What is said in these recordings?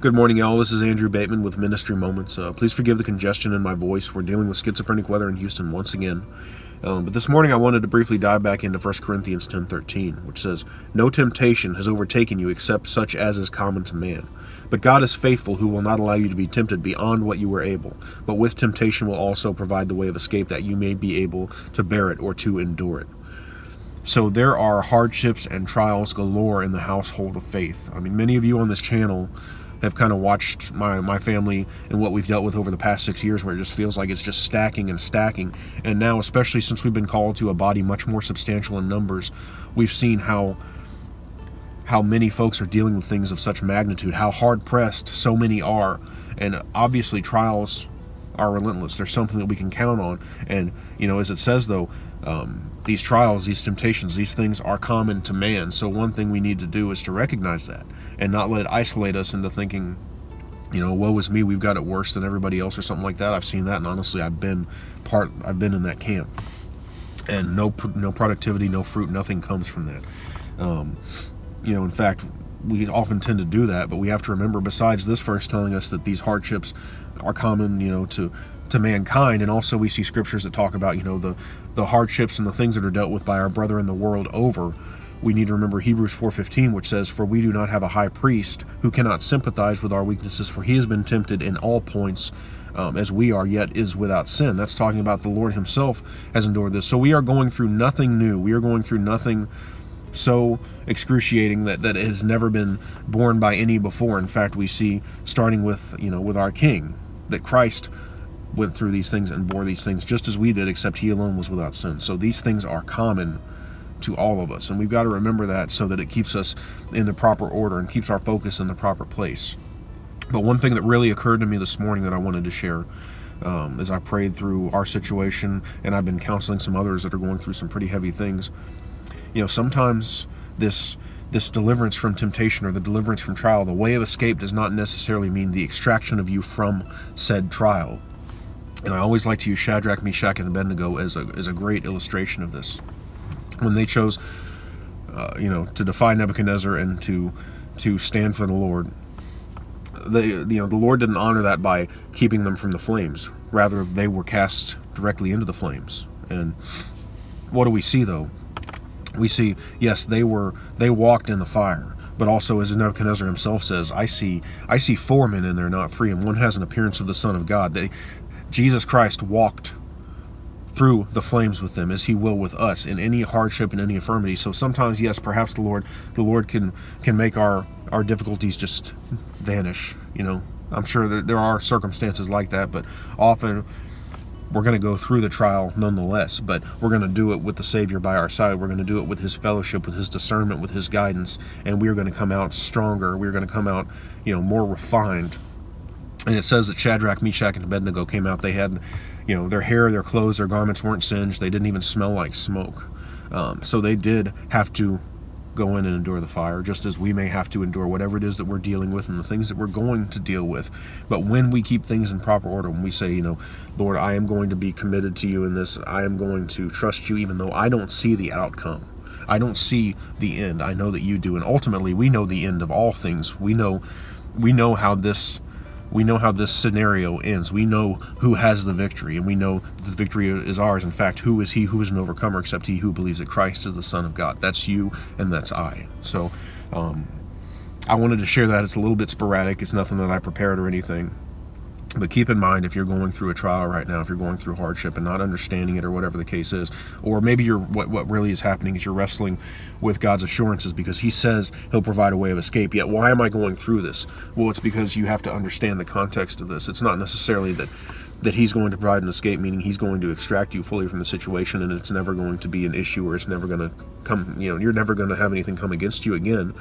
Good morning, y'all. This is Andrew Bateman with Ministry Moments. Please forgive the congestion in my voice. We're dealing with schizophrenic weather in Houston once again. But this morning I wanted to briefly dive back into 1 Corinthians 10:13, which says, "No temptation has overtaken you except such as is common to man. But God is faithful, who will not allow you to be tempted beyond what you are able, but with temptation will also provide the way of escape that you may be able to bear it or to endure it." So there are hardships and trials galore in the household of faith. I mean, many of you on this channel have kind of watched my family and what we've dealt with over the past 6 years, where it just feels like it's just stacking and stacking. And now, especially since we've been called to a body much more substantial in numbers, we've seen how many folks are dealing with things of such magnitude, how hard pressed so many are. And obviously trials are relentless. There's something that we can count on. And, as it says, though, these trials, these temptations, these things are common to man. So one thing we need to do is to recognize that and not let it isolate us into thinking, woe is me, we've got it worse than everybody else or something like that. I've seen that, and honestly, I've been in that camp. And no productivity, no fruit, nothing comes from that. In fact, we often tend to do that, but we have to remember, besides this verse telling us that these hardships are common, to mankind, and also we see scriptures that talk about, the hardships and the things that are dealt with by our brother in the world over. We need to remember Hebrews 4:15, which says, "For we do not have a high priest who cannot sympathize with our weaknesses, for he has been tempted in all points as we are, yet is without sin." That's talking about the Lord himself has endured this. So we are going through nothing new. We are going through nothing so excruciating that it has never been borne by any before. In fact, we see, starting with our King, that Christ went through these things and bore these things just as we did, except he alone was without sin. So these things are common to all of us, and we've got to remember that, so that it keeps us in the proper order and keeps our focus in the proper place. But one thing that really occurred to me this morning that I wanted to share, as I prayed through our situation, and I've been counseling some others that are going through some pretty heavy things. Sometimes this deliverance from temptation or the deliverance from trial, the way of escape, does not necessarily mean the extraction of you from said trial. And I always like to use Shadrach, Meshach, and Abednego as a great illustration of this. When they chose, to defy Nebuchadnezzar and to stand for the Lord, the Lord didn't honor that by keeping them from the flames. Rather, they were cast directly into the flames. And what do we see, though? We see, yes, they walked in the fire, but also, as Nebuchadnezzar himself says, I see 4 men in there, not 3, and one has an appearance of the Son of God. Jesus Christ walked through the flames with them, as he will with us in any hardship and any infirmity. So sometimes, yes, perhaps the Lord can make our difficulties just vanish. I'm sure that there are circumstances like that, but often we're going to go through the trial nonetheless, but we're going to do it with the Savior by our side. We're going to do it with his fellowship, with his discernment, with his guidance, and we're going to come out stronger. We're going to come out, more refined. And it says that Shadrach, Meshach, and Abednego came out. They had, their hair, their clothes, their garments weren't singed. They didn't even smell like smoke. So they did have to go in and endure the fire, just as we may have to endure whatever it is that we're dealing with and the things that we're going to deal with. But when we keep things in proper order, when we say, Lord, I am going to be committed to you in this, I am going to trust you even though I don't see the outcome. I don't see the end. I know that you do. And ultimately, we know the end of all things. We know how this scenario ends. We know who has the victory, and we know that the victory is ours. In fact, who is he who is an overcomer except he who believes that Christ is the Son of God? That's you, and that's I. So I wanted to share that. It's a little bit sporadic. It's nothing that I prepared or anything. But keep in mind, if you're going through a trial right now, if you're going through hardship and not understanding it or whatever the case is, or maybe what really is happening is you're wrestling with God's assurances, because he says he'll provide a way of escape. Yet why am I going through this? Well, it's because you have to understand the context of this. It's not necessarily that he's going to provide an escape, meaning he's going to extract you fully from the situation, and it's never going to be an issue, or it's never going to come, you're never going to have anything come against you again.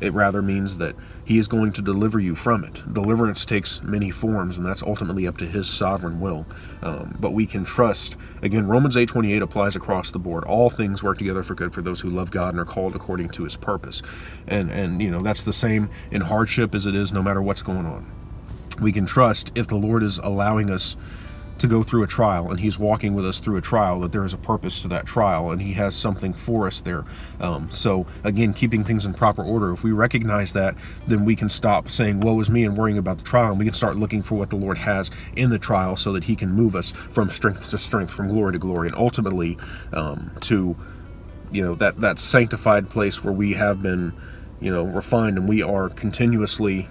It rather means that he is going to deliver you from it. Deliverance takes many forms, and that's ultimately up to his sovereign will. But we can trust. Again, Romans 8:28 applies across the board. All things work together for good for those who love God and are called according to his purpose. And that's the same in hardship as it is no matter what's going on. We can trust, if the Lord is allowing us to go through a trial, and he's walking with us through a trial, that there is a purpose to that trial, and he has something for us there. So again, keeping things in proper order. If we recognize that, then we can stop saying woe is me and worrying about the trial, and we can start looking for what the Lord has in the trial, so that he can move us from strength to strength, from glory to glory, and ultimately to that sanctified place where we have been refined, and we are continuously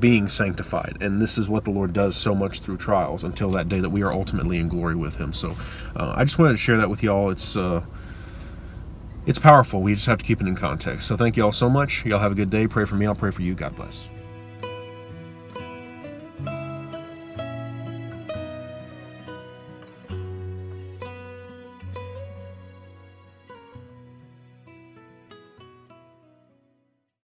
being sanctified. And this is what the Lord does so much through trials, until that day that we are ultimately in glory with him. So I just wanted to share that with y'all. It's powerful. We just have to keep it in context. So thank you all so much. Y'all have a good day. Pray for me. I'll pray for you. God bless.